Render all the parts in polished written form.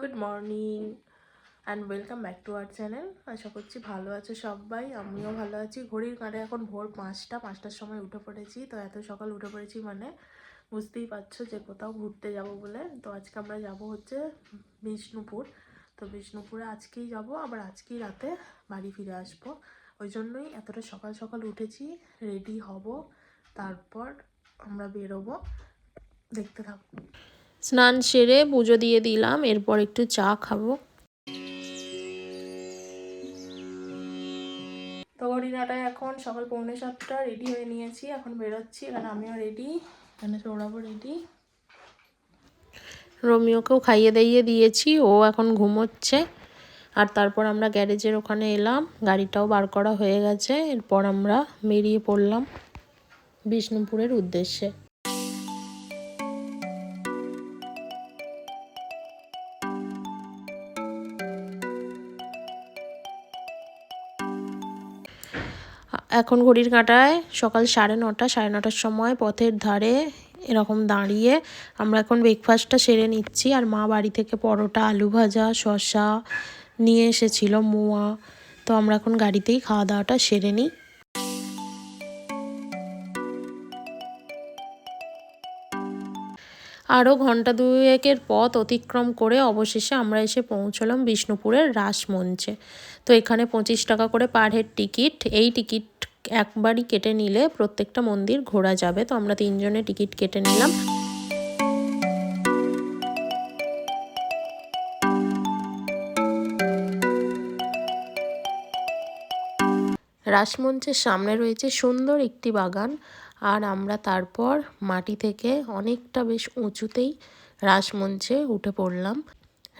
Good morning and welcome back to our channel. আশা করছি ভালো আছো সবাই, আমিও ভালো আছি। ঘড়ির কাঁটায় এখন ভোর 5টার সময় উঠে পড়েছি। তো এত সকাল উঠে পড়েছি মানে বুঝতেই পারছো যে কোথাও ঘুরতে যাব বলে। তো আজকে আমরা যাব হচ্ছে বিষ্ণুপুর। তো বিষ্ণুপুরে আজকেই যাব, আবার আজকেই রাতে বাড়ি ফিরে আসবো। ওই জন্যই এতটা সকাল সকাল উঠেছি, রেডি হব, তারপর আমরা বেরোবো। দেখতে থাকবো। স্নান সেরে পুজো দিয়ে দিলাম, এরপর একটু চা খাবো। তো ঘড়িনাটায় এখন সকাল 6:45, রেডি হয়ে নিয়েছি, এখন বেরোচ্ছি। এখানে আমিও রেডি, এখানে সৌরভও রেডি। রোমিওকেও খাইয়ে দাইয়ে দিয়েছি, ও এখন ঘুমোচ্ছে। আর তারপর আমরা গ্যারেজের ওখানে এলাম, গাড়িটাও বার করা হয়ে গেছে। এরপর আমরা বেরিয়ে পড়লাম বিষ্ণুপুরের উদ্দেশ্যে। এখন ঘড়ির কাঁটায় সকাল 9:30 সময় পথের ধারে এরকম দাঁড়িয়ে আমরা এখন ব্রেকফাস্টটা সেরে নিচ্ছি। আর মা বাড়ি থেকে পরোটা, আলু ভাজা, শসা নিয়ে এসেছিল, মোয়া। তো আমরা এখন গাড়িতেই খাওয়া দাওয়াটা সেরে নিই। আরও ঘন্টা দুয়েকের পথ অতিক্রম করে অবশেষে আমরা এসে পৌঁছলাম বিষ্ণুপুরের রাসমঞ্চে। তো এখানে 25 টাকা করে পার হেড টিকিট। এই টিকিট একবারই কেটে নিলে প্রত্যেকটা মন্দির ঘোরা যাবে। তো আমরা 3 জনে টিকিট কেটে নিলাম। রাসমঞ্চের সামনে রয়েছে সুন্দর একটি বাগান। আর আমরা তারপর মাটি থেকে অনেকটা বেশ উঁচুতেই রাসমঞ্চে উঠে পড়লাম।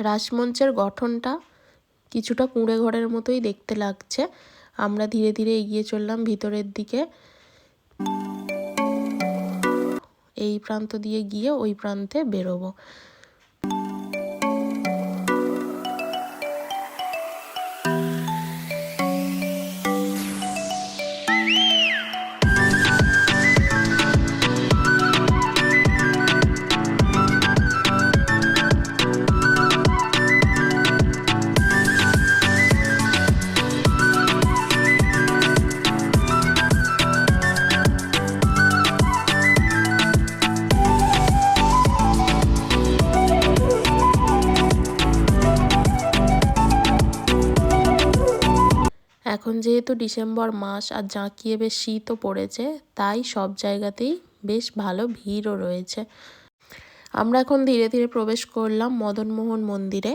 রাসমঞ্চের গঠনটা কিছুটা কুঁড়ে ঘরের মতোই দেখতে লাগছে। আমরা ধীরে ধীরে এগিয়ে চললাম ভিতরের দিকে। এই প্রান্ত দিয়ে গিয়ে ওই প্রান্তে বেরোবো। এখন যেহেতু ডিসেম্বর মাস আর জাঁকিয়ে বেশ শীতও পড়েছে, তাই সব জায়গাতেই বেশ ভালো ভিড়ও রয়েছে। আমরা এখন ধীরে ধীরে প্রবেশ করলাম মদনমোহন মন্দিরে।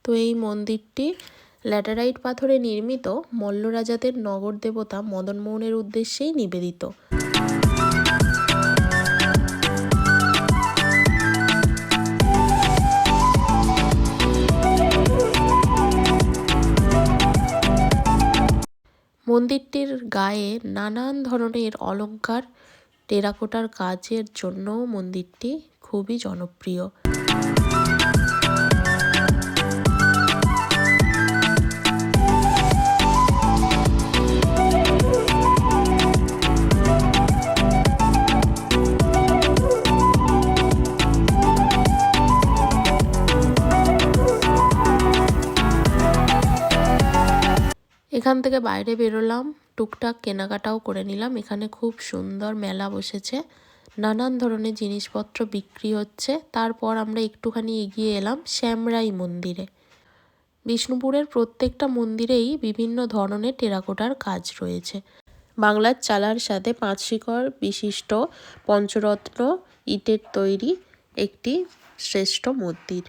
তো এই মন্দিরটি ল্যাটেরাইট পাথরে নির্মিত, মল্ল রাজাদের নগর দেবতা মদনমোহনের উদ্দেশ্যেই নিবেদিত। মন্দিরটির গায়ে নানান ধরনের অলংকার, টেরাকোটার কাজের জন্য মন্দিরটি খুবই জনপ্রিয়। এখান থেকে বাইরে বেরোলাম, টুকটাক কেনাকাটাও করে নিলাম। এখানে খুব সুন্দর মেলা বসেছে, নানান ধরনের জিনিসপত্র বিক্রি হচ্ছে। তারপর আমরা একটুখানি এগিয়ে এলাম শ্যামরাই মন্দিরে। বিষ্ণুপুরের প্রত্যেকটা মন্দিরেই বিভিন্ন ধরনের টেরাকোটার কাজ রয়েছে। বাংলার চালার সাথে 5 শিখর বিশিষ্ট পঞ্চরত্ন ইটের তৈরি একটি শ্রেষ্ঠ মন্দির।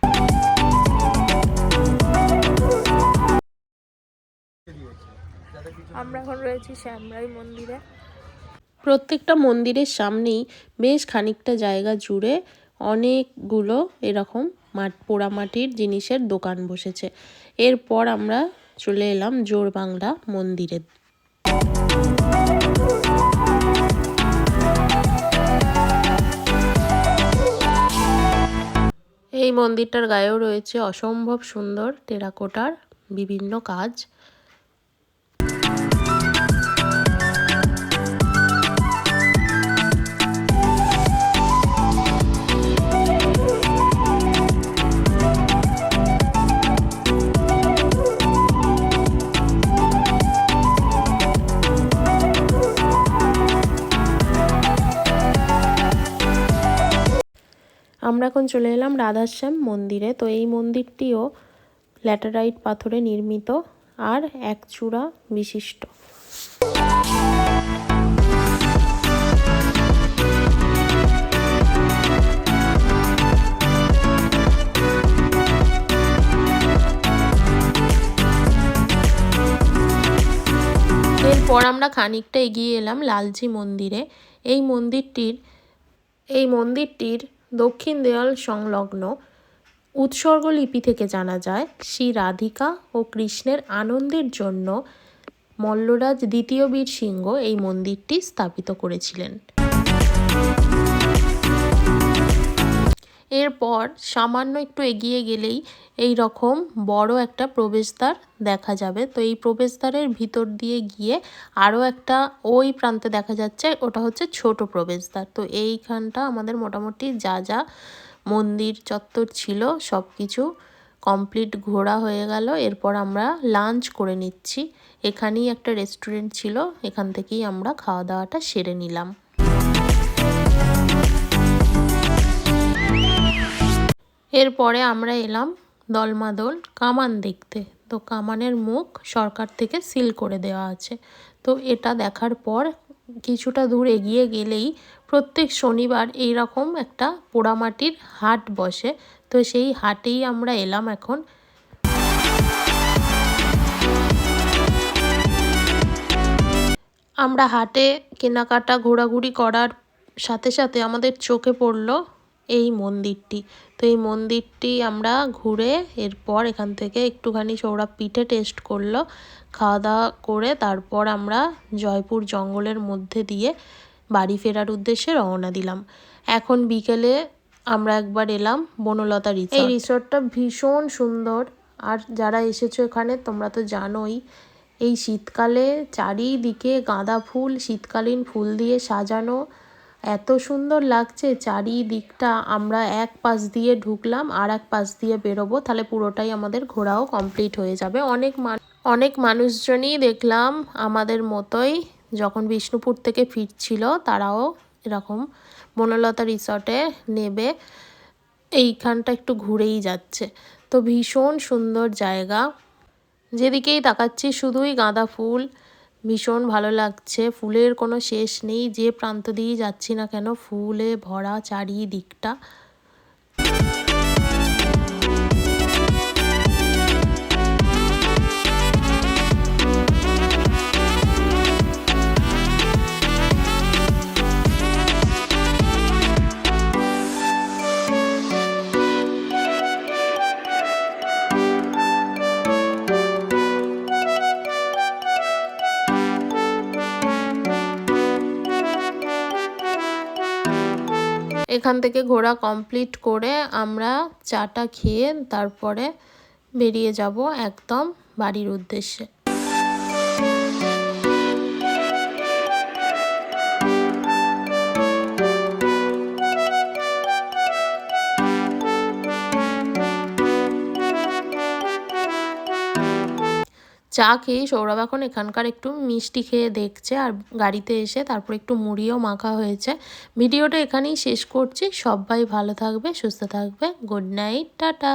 আমরা এখন রয়েছি শ্যামরাই মন্দিরে। প্রত্যেকটা মন্দিরের সামনেই বেশ খানিকটা জায়গা জুড়ে অনেকগুলো এরকম পোড়ামাটির জিনিসের দোকান বসেছে। এরপর আমরা চলে এলাম জোড়বাংলা মন্দিরে। এই মন্দিরটার গায়েও রয়েছে অসম্ভব সুন্দর টেরাকোটার বিভিন্ন কাজ। আমরা এখন চলে এলাম রাধাশ্যাম মন্দিরে। তো এই মন্দিরটিও ল্যাটেরাইট পাথরে নির্মিত আর এক চূড়া বিশিষ্ট। এরপর আমরা খানিকটা এগিয়ে এলাম লালজি মন্দিরে। এই মন্দিরটির দক্ষিণ দেওয়াল সংলগ্ন উৎসর্গ লিপি থেকে জানা যায় শ্রী রাধিকা ও কৃষ্ণের আনন্দের জন্য মল্লরাজ দ্বিতীয় বীর সিংহ এই মন্দিরটি স্থাপিত করেছিলেন। এরপর সামান্য একটু এগিয়ে গেলেই এই রকম বড় একটা প্রবেশদ্বার দেখা যাবে। তো এই প্রবেশদ্বারের ভিতর দিয়ে গিয়ে আরও একটা ওই প্রান্তে দেখা যাচ্ছে, ওটা হচ্ছে ছোট প্রবেশদ্বার। তো এইখানটা আমাদের মোটামুটি যা যা মন্দির চত্বর ছিল সব কিছু কমপ্লিট ঘোরা হয়ে গেল। এরপর আমরা লাঞ্চ করে নিচ্ছি। এখানেই একটা রেস্টুরেন্ট ছিল, এখান থেকেই আমরা খাওয়া দাওয়াটা সেরে নিলাম। এরপরে আমরা এলাম দলমাদল কামান দেখতে। তো কামানের মুখ সরকার থেকে সিল করে দেওয়া আছে। তো এটা দেখার পর কিছুটা দূর এগিয়ে গেলেই প্রত্যেক শনিবার এই রকম একটা পোড়ামাটির হাট বসে। তো সেই হাটেই আমরা এলাম এখন। আমরা হাটে কেনাকাটা ঘোরাঘুরি করার সাথে সাথে আমাদের চোখে পড়লো এই মন্দিরটি। তো এই মন্দিরটি আমরা ঘুরে এরপর এখান থেকে একটুখানি সৌরভ পিঠে টেস্ট করলো। খাওয়া দাওয়া করে তারপর আমরা জয়পুর জঙ্গলের মধ্যে দিয়ে বাড়ি ফেরার উদ্দেশ্যে রওনা দিলাম। এখন বিকেলে আমরা একবার এলাম বনলতা রিসর্ট। এই রিসর্টটা ভীষণ সুন্দর। আর যারা এসেছো এখানে তোমরা তো জানোই, এই শীতকালে চারিদিকে গাঁদা ফুল, শীতকালীন ফুল দিয়ে সাজানো, এত সুন্দর লাগছে চারিদিকটা। আমরা এক পাশ দিয়ে ঢুকলাম আর এক পাশ দিয়ে বেরোবো, তাহলে পুরোটাই আমাদের ঘোরাও কমপ্লিট হয়ে যাবে। অনেক মানুষজনই দেখলাম আমাদের মতোই যখন বিষ্ণুপুর থেকে ফিরছিল, তারাও এরকম বনলতা রিসর্টে নেবে এইখানটা একটু ঘুরেই যাচ্ছে। তো ভীষণ সুন্দর জায়গা, যেদিকেই তাকাচ্ছি শুধুই গাঁদা ফুল, ভীষণ ভালো লাগছে। ফুলের কোনো শেষ নেই, যে প্রান্ত দিয়ে যাচ্ছি না কেন ফুলে ভরা চারিদিকটা। এখান থেকে ঘোরা কমপ্লিট করে আমরা চাটা খেয়ে তারপরে বেরিয়ে যাব একদম বাড়ির উদ্দেশ্যে। চা খেয়ে সৌরভ এখন এখানকার একটু মিষ্টি খেয়ে দেখছে, আর গাড়িতে এসে তারপর একটু মুড়িও মাখা হয়েছে। ভিডিওটা এখানেই শেষ করছি। সবাই ভালো থাকবে, সুস্থ থাকবে। Good night, tata.